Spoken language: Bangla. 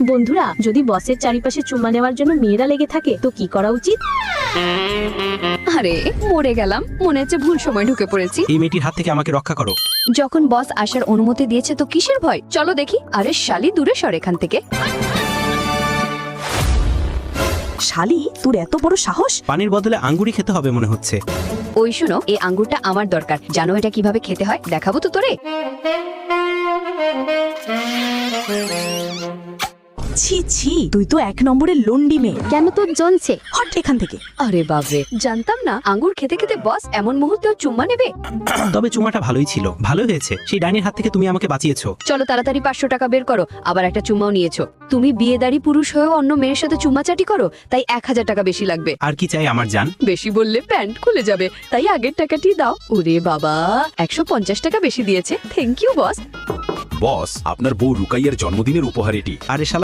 বন্ধুরা, যদি বসের চারিপাশে চুমা নেওয়ার জন্য মেয়েরা লেগে থাকে তো কি করা উচিত? আরে মরে গেলাম, মনে হচ্ছে ভুল সময় ঢুকে পড়েছি। এই মেয়েটির হাত থেকে আমাকে রক্ষা করো। যখন বস আসার অনুমতি দিয়েছে তো কিসের ভয়? চলো দেখি। আরে শালি, দূরে সর এখান থেকে। শালি, তোর এত বড় সাহস! পানির বদলে আঙ্গুরি খেতে হবে মনে হচ্ছে। ওই শুনো, এই আঙ্গুরটা আমার দরকার। জানো এটা কিভাবে খেতে হয়? দেখাবো তো তোরে। ছি ছি, তুই তো এক নম্বরের লন্ডি মেয়ে। কেন তোর জ্বলছে? হট এখান থেকে। আরে বাবরে, জানতাম না আঙ্গুর খেতে খেতে বস এমন মুহূর্তেও চুম্মা নেবে। তবে চুমাটা ভালোই ছিল, ভালো হয়েছে। সেই ডাইনির হাত থেকে তুমি আমাকে বাঁচিয়েছো। চলো তাড়াতাড়ি 500 টাকা বের করো। আবার একটা চুম্মাও নিয়েছো। তুমি বিয়েদারি পুরুষ হয়েও অন্য মেয়ের সাথে চুম্মাচাটি করো, তাই 1000 টাকা বেশি লাগবে। আর কি চাই আমার জান? বেশি বললে প্যান্ট খুলে যাবে, তাই আগের টাকাটি দাও। ওরে বাবা, 150 টাকা বেশি দিয়েছে। Thank you boss. বস, আপনার বউ রুকাইয়ার জন্মদিনের উপহার এটি। আরে শালা